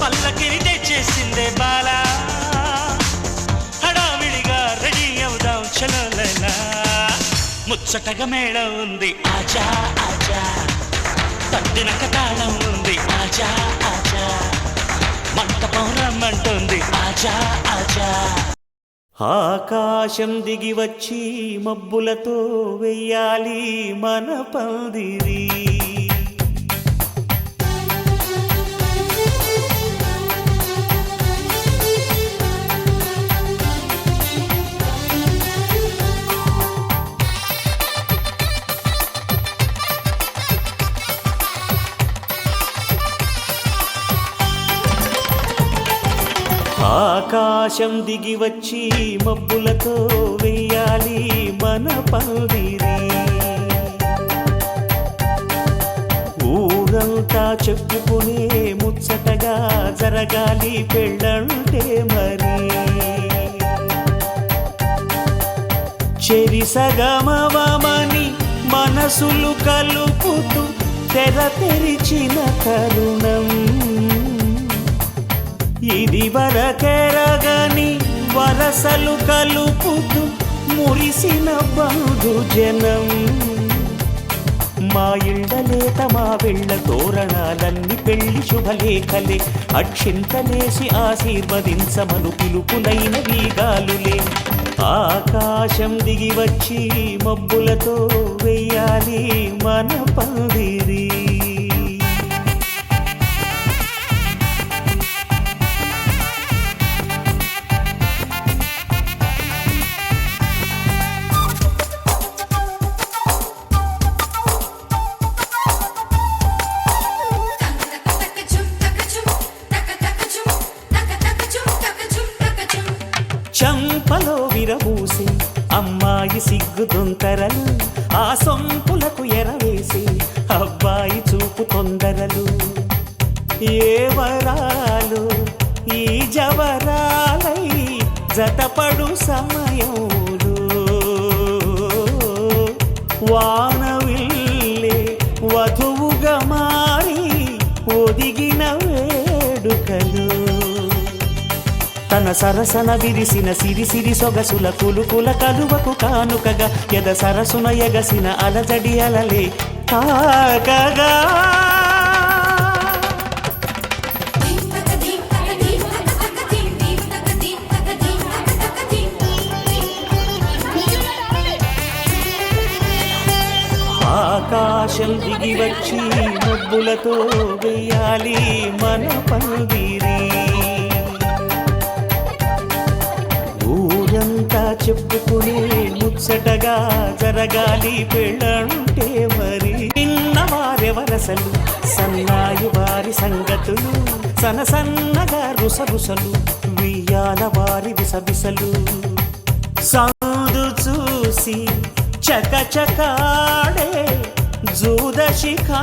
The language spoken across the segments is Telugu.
పల్లకిని తెచ్చేసిందే బాలా హడావిడిగా రెడీ అవుదాం చలో లైలా ముచ్చటగా మేళం ఉంది ఆజా ఆజా తద్దినక తాళం ఉంది ఆజా ఆజా మంటపం రమ్మంటుంది ఆజా ఆజా ఆకాశం దిగి వచ్చి మబ్బులతో వెయ్యాలి మన పందిరి ఆకాశం దిగి వచ్చి మబ్బులతో వెయ్యాలి మన పందిరి ఊరంతా చెప్పుకునే ముచ్చటగా జరగాలి పెళ్ళంటే మరి చెరిసగమవమని మనసులు కలుపుతూ తెర తెరిచిన తరుణం ఇది వరకెరగని వరసలు కలుపుతూ మురిసిన బంధుజనం మా ఇళ్ళలేత మా వెళ్ళ తోరణాలన్నీ పెళ్లి శుభలేఖలే అక్షింతలేసి ఆశీర్వదించమను పిలుపులైన వీగాలులే ఆకాశం దిగి వచ్చి మబ్బులతో వెయ్యాలి మన పందిరి చంపలో విరబూసి అమ్మాయి సిగ్గు దొంతరలు ఆ సొంపులకు ఎరవేసి అబ్బాయి చూపు తొందరలు ఏ వరాలు ఈ జవరాలై జతపడు సమయంలో వానవిల్లే వధువుగా మారి ఒదిగిన వేడుకలు తన సరసన విరిసిన సిరిసిరి సొగసుల కులుకుల కలువకు కానుకగా ఎద సరసున ఎగసిన అలజడి అలలే తాకగా ఆకాశం దిగి వచ్చి మబ్బులతో వెయ్యాలి మన పందిరి ఊరంతా చెప్పుకునే ముచ్చటగా జరగాలి పెళ్ళంటే మరి నిన్న వారెవరసలు సన్నాయి వారి సంగతులు సన్నగా రుసరుసలు వియ్యాల వారి విసబిసలు సాధు చూసి చకచకాడే జూదశిఖామణులు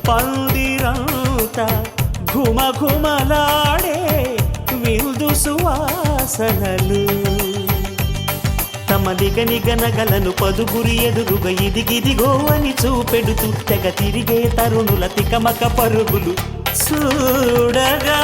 పందిరంతా ఘుమఘుమలాడే విందు సువాసనలు తమ నిగనగలను పదుగురి ఎదురుగా ఇదిగిదిగో అని చూపెడుతూ తెగ తిరిగే తరుణుల తికమక పరుగులు చూడగా